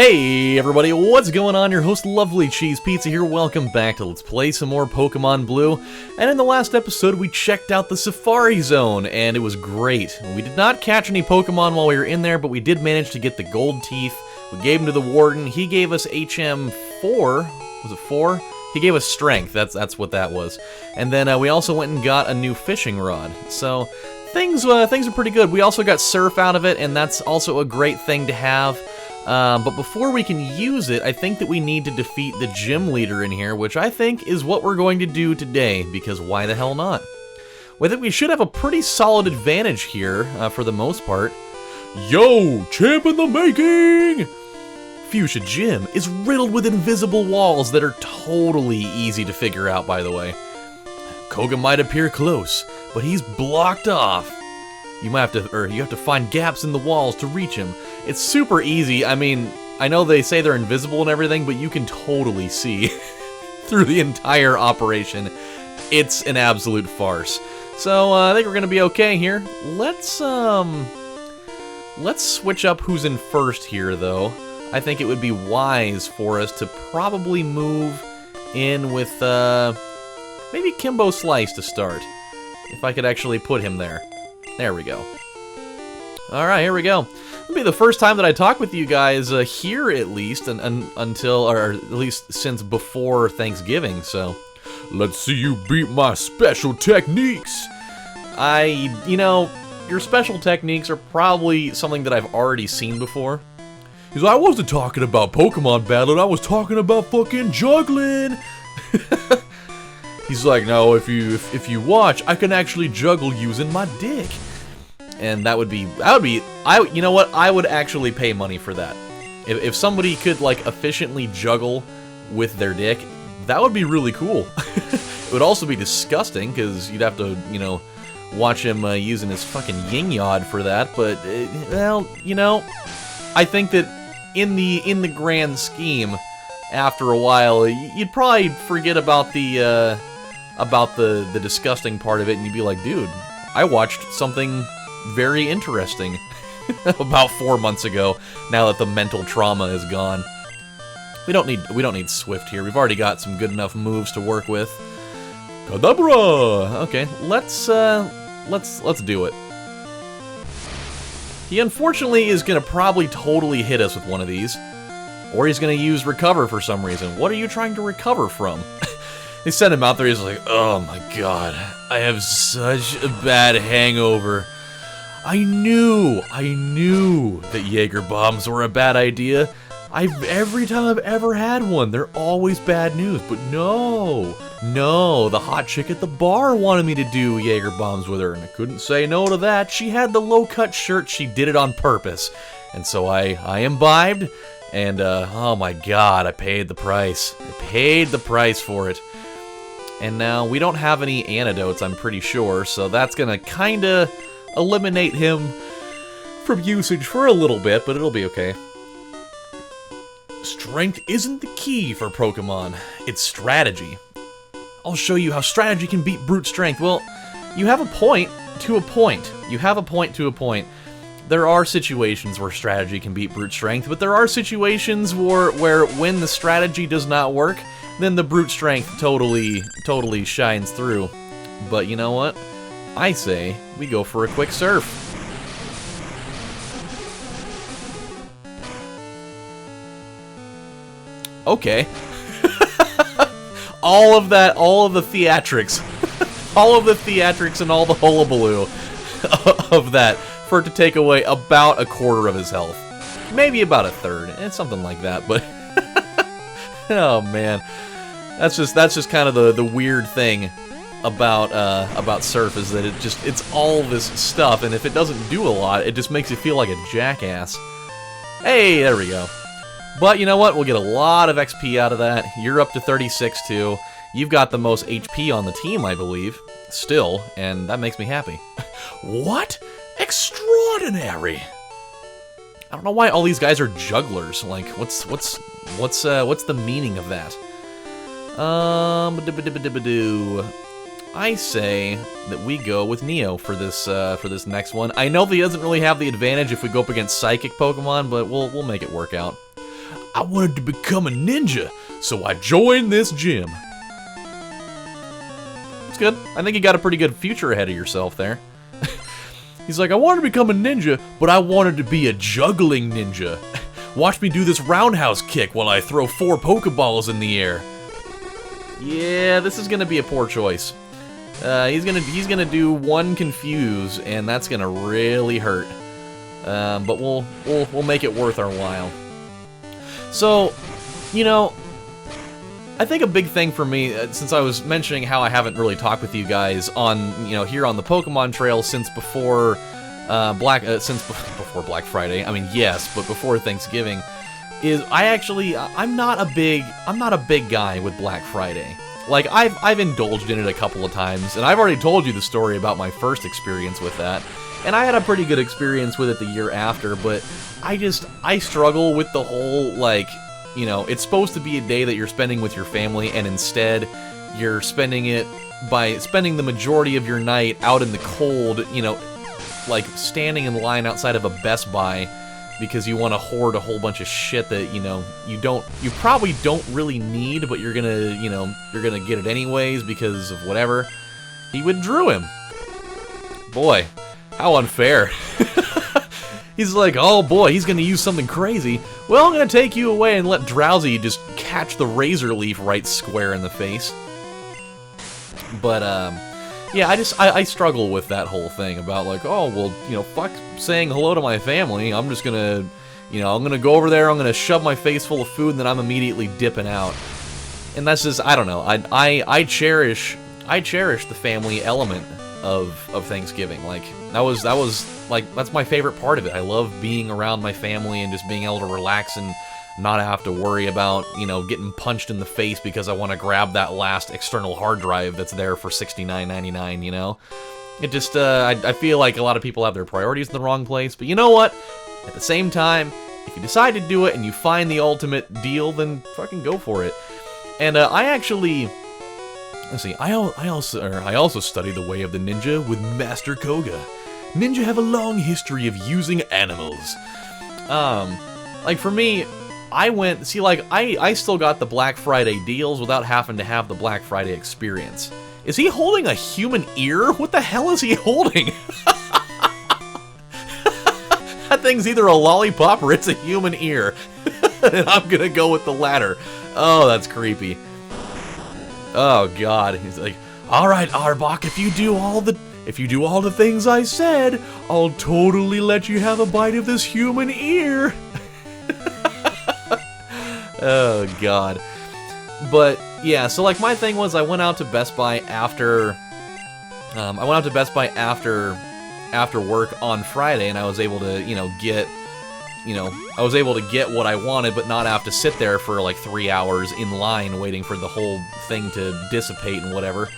Hey everybody, what's going on? Your host LovelyCheesePizza here. Welcome back to Let's Play some more Pokemon Blue. And in the last episode, we checked out the Safari Zone, and it was great. We did not catch any Pokemon while we were in there, but we did manage to get the gold teeth. We gave them to the Warden. He gave us HM4. Was it 4? He gave us strength. That's what that was. And then we also went and got a new fishing rod. So things are pretty good. We also got Surf out of it, and that's also a great thing to have. But before we can use it, I think that we need to defeat the gym leader in here, which I think is what we're going to do today, because why the hell not? Well, I think we should have a pretty solid advantage here, for the most part. Yo, champ in the making! Fuschia Gym is riddled with invisible walls that are totally easy to figure out, by the way. Koga might appear close, but he's blocked off. You have to find gaps in the walls to reach him. It's super easy. I mean, I know they say they're invisible and everything, but you can totally see through the entire operation. It's an absolute farce. So I think we're gonna be okay here. Let's switch up who's in first here, though. I think it would be wise for us to probably move in with maybe Kimbo Slice to start. If I could actually put him there. There we go. Alright, here we go. It'll be the first time that I talk with you guys here, at least, until, or at least since before Thanksgiving, so. Let's see you beat my special techniques! You know, your special techniques are probably something that I've already seen before. Because I wasn't talking about Pokemon battling, I was talking about fucking juggling! He's like, no, if you watch, I can actually juggle using my dick. And you know what, I would actually pay money for that. If somebody could, like, efficiently juggle with their dick, that would be really cool. It would also be disgusting, because you'd have to, you know, watch him using his fucking yin-yod for that, but, well, you know, I think that in the grand scheme, after a while, you'd probably forget about the disgusting part of it, and you'd be like, dude, I watched something very interesting about 4 months ago, now that the mental trauma is gone. We don't need Swift here. We've already got some good enough moves to work with. Kadabra! Okay, let's do it. He unfortunately is gonna probably totally hit us with one of these. Or he's gonna use Recover for some reason. What are you trying to recover from? They sent him out there, he's like, oh my god, I have such a bad hangover. I knew that Jaeger bombs were a bad idea. Every time I've ever had one, they're always bad news. But no, the hot chick at the bar wanted me to do Jaeger bombs with her, and I couldn't say no to that. She had the low-cut shirt, she did it on purpose. And so I imbibed, and oh my god, I paid the price. I paid the price for it. And now we don't have any antidotes, I'm pretty sure, so that's gonna kinda eliminate him from usage for a little bit, but it'll be okay. Strength isn't the key for Pokemon, it's strategy. I'll show you how strategy can beat brute strength. Well, you have a point to a point. You have a point to a point. There are situations where strategy can beat brute strength, but there are situations where when the strategy does not work, then the brute strength totally shines through. But you know what? I say we go for a quick surf. Okay. all of the theatrics. All of the theatrics and all the hullabaloo of that for it to take away about a quarter of his health. Maybe about a third. It's something like that, but oh man. That's just kind of the weird thing about Surf, is that it's all this stuff, and if it doesn't do a lot, it just makes you feel like a jackass. Hey, there we go. But you know what? We'll get a lot of XP out of that. You're up to 36 too. You've got the most HP on the team, I believe, still, and that makes me happy. What? Extraordinary! I don't know why all these guys are jugglers. Like, what's the meaning of that? I say that we go with Neo for this next one. I know that he doesn't really have the advantage if we go up against Psychic Pokemon, but we'll make it work out. I wanted to become a ninja, so I joined this gym. It's good. I think you got a pretty good future ahead of yourself there. He's like, I wanted to become a ninja, but I wanted to be a juggling ninja. Watch me do this roundhouse kick while I throw 4 Pokeballs in the air. Yeah, this is gonna be a poor choice. He's gonna do 1 confuse, and that's gonna really hurt. But we'll make it worth our while. So, you know, I think a big thing for me, since I was mentioning how I haven't really talked with you guys on, here on the Pokemon Trail since before before Black Friday. I mean, yes, but before Thanksgiving, is I'm not a big guy with Black Friday. Like, I've indulged in it a couple of times, and I've already told you the story about my first experience with that. And I had a pretty good experience with it the year after, but I struggle with the whole, like, it's supposed to be a day that you're spending with your family, and instead you're spending it by spending the majority of your night out in the cold, like standing in line outside of a Best Buy because you want to hoard a whole bunch of shit that, you probably don't really need, but you're gonna get it anyways because of whatever. He withdrew him. Boy, how unfair. He's like, oh boy, he's gonna use something crazy. Well, I'm gonna take you away and let Drowsy just catch the Razor Leaf right square in the face. But, yeah, I struggle with that whole thing about, like, oh, well, fuck saying hello to my family. I'm just gonna, I'm gonna go over there, I'm gonna shove my face full of food, and then I'm immediately dipping out. And that's just, I don't know, I cherish the family element of Thanksgiving. Like, that's my favorite part of it. I love being around my family and just being able to relax and not have to worry about, getting punched in the face because I want to grab that last external hard drive that's there for $69.99, It just, I feel like a lot of people have their priorities in the wrong place, but you know what? At the same time, if you decide to do it and you find the ultimate deal, then fucking go for it. And, let's see, I also study the way of the ninja with Master Koga. Ninja have a long history of using animals. Like for me, I still got the Black Friday deals without having to have the Black Friday experience. Is he holding a human ear? What the hell is he holding? That thing's either a lollipop or it's a human ear. And I'm gonna go with the latter. Oh, that's creepy. Oh god, he's like, alright Arbok, if you do all the things I said, I'll totally let you have a bite of this human ear. Oh god. But yeah, so like my thing was I went out to Best Buy after after work on Friday, and I was able to, get what I wanted, but not have to sit there for like 3 hours in line waiting for the whole thing to dissipate and whatever.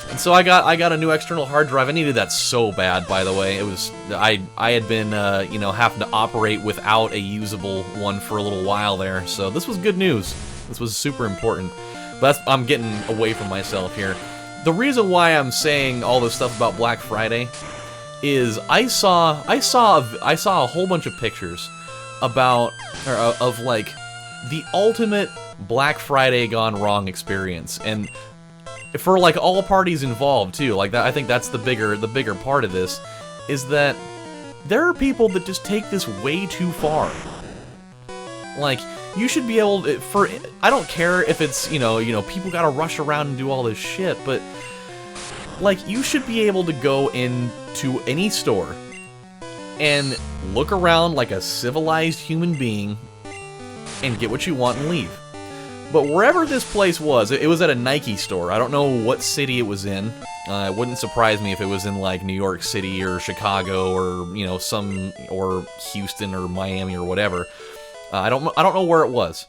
And so I got a new external hard drive. I needed that so bad, by the way. It was I had been having to operate without a usable one for a little while there. So this was good news. This was super important. But I'm getting away from myself here. The reason why I'm saying all this stuff about Black Friday is I saw a whole bunch of pictures of like the ultimate Black Friday gone wrong experience, and for like all parties involved too. Like that, I think that's the bigger part of this, is that there are people that just take this way too far. Like, you should be able to, I don't care if it's, people gotta rush around and do all this shit, but like, you should be able to go into any store and look around like a civilized human being and get what you want and leave. But wherever this place was, it was at a Nike store. I don't know what city it was in. It wouldn't surprise me if it was in like New York City or Chicago or or Houston or Miami or whatever. I don't know where it was.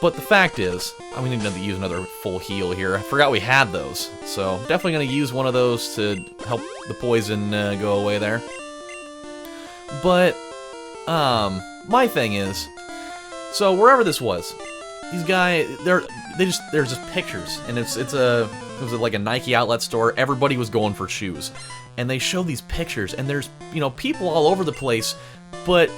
But the fact is, we need to use another full heal here. I forgot we had those, so definitely gonna use one of those to help the poison go away there. But my thing is, so wherever this was, these guys, there's just pictures, and it was like a Nike outlet store. Everybody was going for shoes, and they show these pictures, and there's people all over the place, but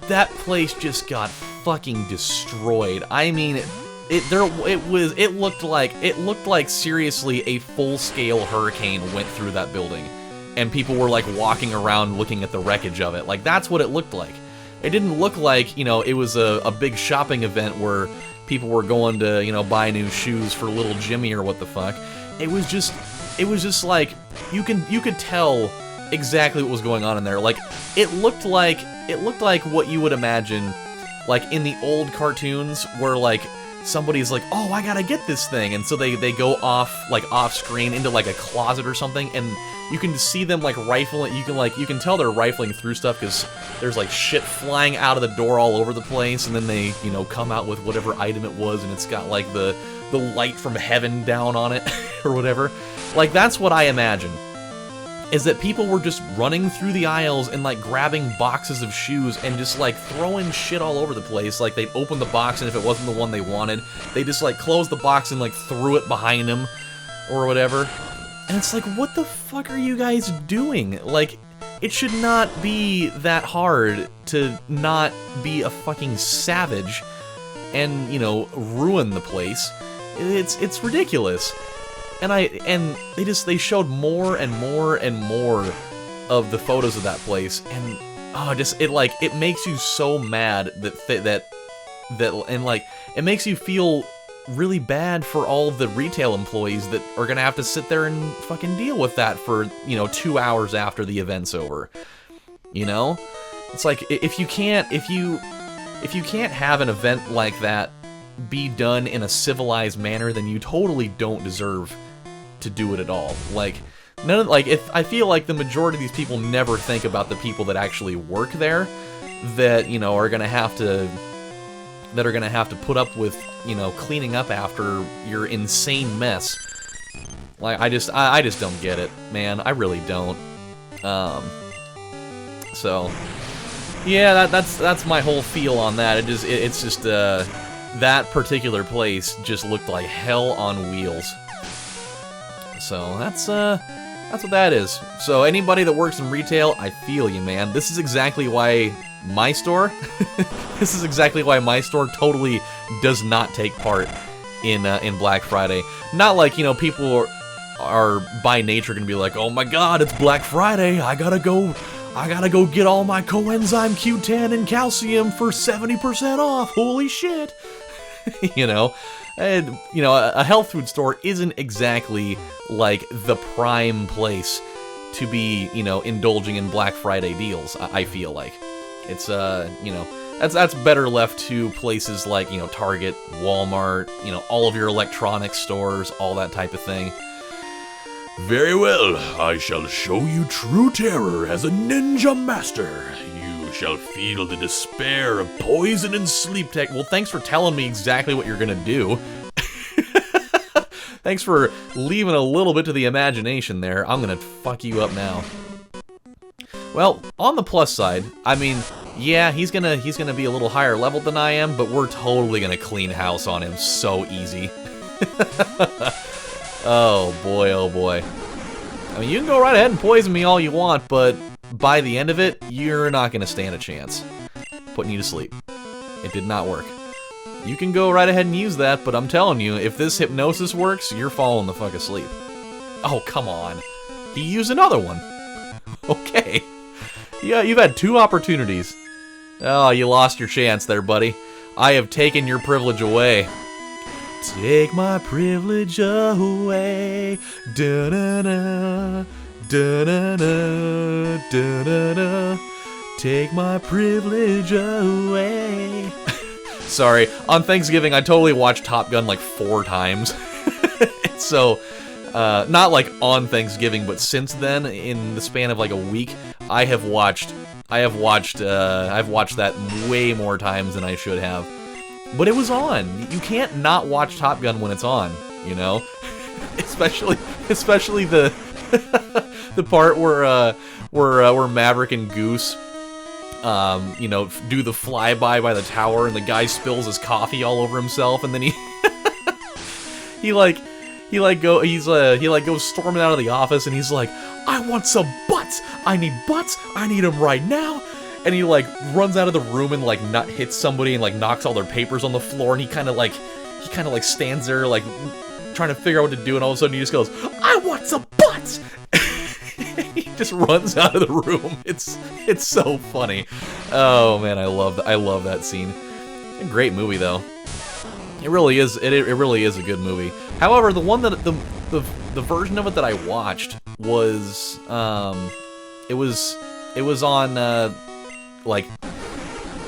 that place just got fucking destroyed. I mean, it looked like seriously a full-scale hurricane went through that building, and people were like walking around looking at the wreckage of it. Like, that's what it looked like. It didn't look like, you know, it was a big shopping event where people were going to, you know, buy new shoes for little Jimmy or what the fuck. It was just like, you could tell exactly what was going on in there. Like, it looked like what you would imagine, like, in the old cartoons where, like, somebody's like, oh, I gotta get this thing, and so they go off screen into like a closet or something, and you can see them like rifling. You can tell they're rifling through stuff because there's like shit flying out of the door all over the place, and then they, you know, come out with whatever item it was, and it's got like the light from heaven down on it or whatever. Like, that's what I imagine. Is that people were just running through the aisles and, like, grabbing boxes of shoes and just, like, throwing shit all over the place. Like, they'd open the box, and if it wasn't the one they wanted, they just, like, closed the box and, like, threw it behind them or whatever. And it's like, what the fuck are you guys doing? Like, it should not be that hard to not be a fucking savage and, you know, ruin the place. It's ridiculous. And they showed more and more and more of the photos of that place, and it makes you so mad that it makes you feel really bad for all the retail employees that are gonna have to sit there and fucking deal with that for, you know, 2 hours after the event's over. You know? It's like, if you can't have an event like that be done in a civilized manner, then you totally don't deserve to do it at all. Like, I feel like the majority of these people never think about the people that actually work there, that, you know, are gonna have to put up with, you know, cleaning up after your insane mess. Like, I just don't get it, man. I really don't. So yeah, that's my whole feel on that. It's just that particular place just looked like hell on wheels. So that's what that is. So anybody that works in retail, I feel you, man. This is exactly why my store totally does not take part in Black Friday. Not like, you know, people are by nature gonna be like, oh my god, it's Black Friday, I gotta go get all my coenzyme Q10 and calcium for 70% off. Holy shit. You know, and, you know, a health food store isn't exactly like the prime place to be, you know, indulging in Black Friday deals. I feel like it's you know, that's better left to places like, you know, Target, Walmart, you know, all of your electronics stores, all that type of thing. Very well, I shall show you true terror as a ninja master. You shall feel the despair of poison and sleep tech. Well, thanks for telling me exactly what you're gonna do. Thanks for leaving a little bit to the imagination there. I'm gonna fuck you up now. Well, on the plus side, I mean, yeah, he's gonna be a little higher level than I am, but we're totally gonna clean house on him so easy. Oh boy, oh boy. I mean, you can go right ahead and poison me all you want, but by the end of it, you're not gonna stand a chance. Putting you to sleep. It did not work. You can go right ahead and use that, but I'm telling you, if this hypnosis works, you're falling the fuck asleep. Oh, come on. He used another one. Okay. Yeah, you've had 2 opportunities. Oh, you lost your chance there, buddy. I have taken your privilege away. Take my privilege away. Da-na-na, da-na-na, da-na-na. Take my privilege away. Sorry, on Thanksgiving, I totally watched Top Gun like 4 times. So, not like on Thanksgiving, but since then, in the span of like a week, I've watched that way more times than I should have. But it was on. You can't not watch Top Gun when it's on, you know? especially the the part where Maverick and Goose you know, do the flyby by the tower, and the guy spills his coffee all over himself, and then he goes storming out of the office, and he's like, I want some butts! I need butts! I need them right now! and he, like, runs out of the room and, like, hits somebody and, like, knocks all their papers on the floor, and he kind of, like, stands there, like, trying to figure out what to do, and all of a sudden he just goes, "I want some butts!" He just runs out of the room. It's so funny. Oh, man, I love that scene. A great movie, though. It really is. It really is a good movie. However, the one that the version of it that I watched was it was on like,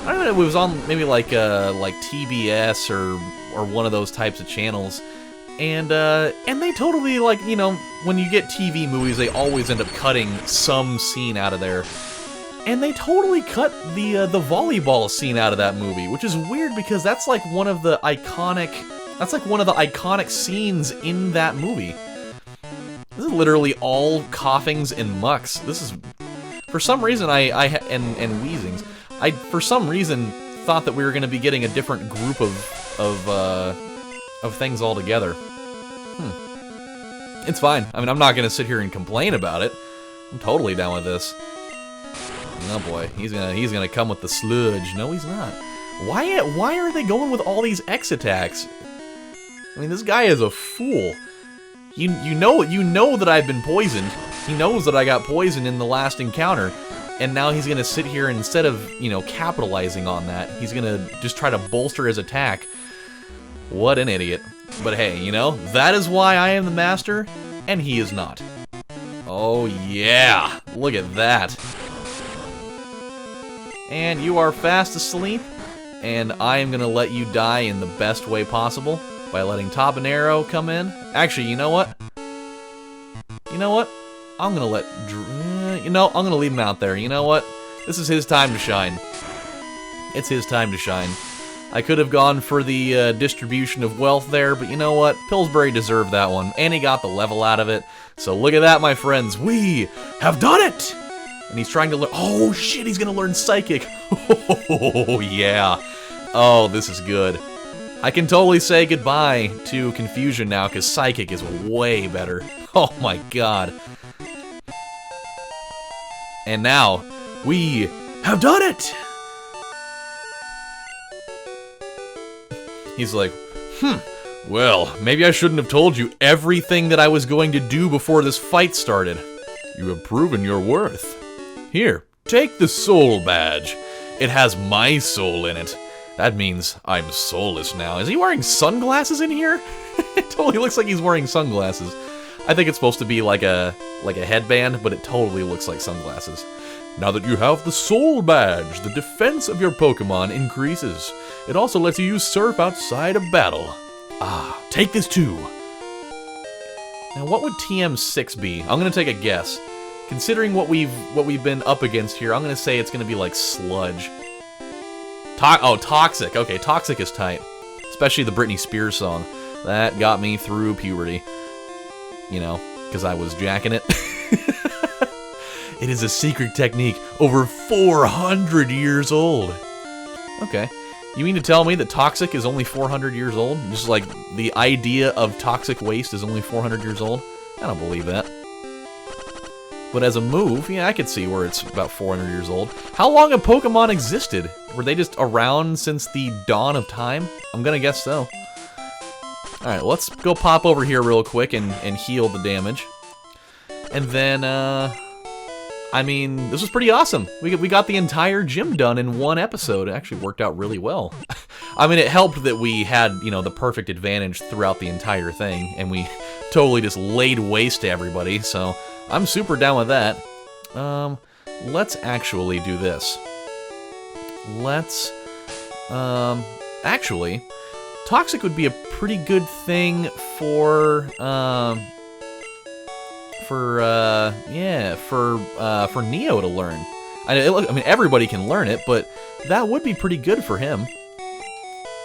I don't know, it was on maybe like TBS or one of those types of channels, and they totally, like, you know, when you get TV movies, they always end up cutting some scene out of there. And they totally cut the volleyball scene out of that movie, which is weird because that's like one of the iconic scenes in that movie. This is literally all coughings and mucks. This is, for some reason, and wheezings. I for some reason thought that we were going to be getting a different group of things altogether. It's fine. I mean, I'm not going to sit here and complain about it. I'm totally down with this. Oh boy, he's gonna come with the sludge. No, he's not. Why are they going with all these X attacks? I mean, this guy is a fool. You know that I've been poisoned. He knows that I got poisoned in the last encounter, and now he's gonna sit here, and instead of, you know, capitalizing on that, he's gonna just try to bolster his attack. What an idiot. But hey, you know, that is why I am the master, and he is not. Oh yeah, look at that. And you are fast asleep, and I am going to let you die in the best way possible by letting Tabanero come in. Actually, you know what? I'm going to let... I'm going to leave him out there. You know what? This is his time to shine. It's his time to shine. I could have gone for the distribution of wealth there, but you know what? Pillsbury deserved that one, and he got the level out of it. So look at that, my friends. We have done it! And he's trying to learn... Oh, shit, he's going to learn Psychic. Oh, yeah. Oh, this is good. I can totally say goodbye to Confusion now, because Psychic is way better. Oh, my God. And now, we have done it! He's like, well, maybe I shouldn't have told you everything that I was going to do before this fight started. You have proven your worth. Here, take the soul badge. It has my soul in it. That means I'm soulless now. Is he wearing sunglasses in here? It totally looks like he's wearing sunglasses. I think it's supposed to be like a headband, but it totally looks like sunglasses. Now that you have the soul badge, the defense of your Pokemon increases. It also lets you use Surf outside of battle. Ah, take this too. Now what would TM6 be? I'm gonna take a guess. Considering what we've been up against here, I'm gonna say it's gonna be like Sludge. Toxic. Okay, Toxic is tight. Especially the Britney Spears song. That got me through puberty. You know, because I was jacking it. It is a secret technique over 400 years old. Okay. You mean to tell me that Toxic is only 400 years old? Just like the idea of toxic waste is only 400 years old? I don't believe that. But as a move, yeah, I could see where it's about 400 years old. How long have Pokemon existed? Were they just around since the dawn of time? I'm gonna guess so. Alright, let's go pop over here real quick and heal the damage. And then, I mean, this was pretty awesome. We got the entire gym done in one episode. It actually worked out really well. I mean, it helped that we had, you know, the perfect advantage throughout the entire thing, and we totally just laid waste to everybody, so I'm super down with that. Let's actually do this. Let's, actually, Toxic would be a pretty good thing for Neo to learn. I mean, everybody can learn it, but that would be pretty good for him.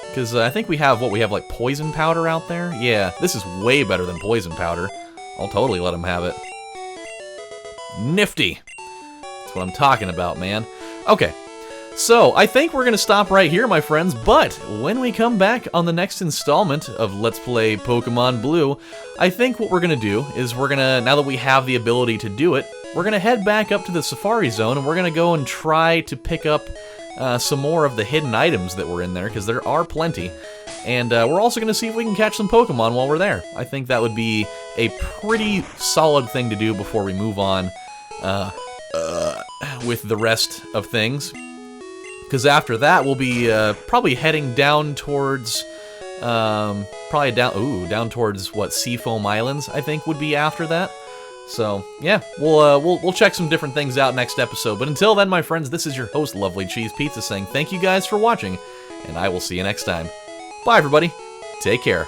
Because I think we have like Poison Powder out there? Yeah, this is way better than Poison Powder. I'll totally let him have it. Nifty. That's what I'm talking about, man. Okay, so I think we're going to stop right here, my friends, but when we come back on the next installment of Let's Play Pokemon Blue, I think what we're going to do is we're going to, now that we have the ability to do it, we're going to head back up to the Safari Zone, and we're going to go and try to pick up some more of the hidden items that were in there, because there are plenty. And we're also going to see if we can catch some Pokemon while we're there. I think that would be a pretty solid thing to do before we move on with the rest of things. Because after that, we'll be probably heading down towards... down towards, what, Seafoam Islands, I think, would be after that. So, yeah, we'll check some different things out next episode. But until then, my friends, this is your host, Lovely Cheese Pizza, saying thank you guys for watching, and I will see you next time. Bye, everybody. Take care.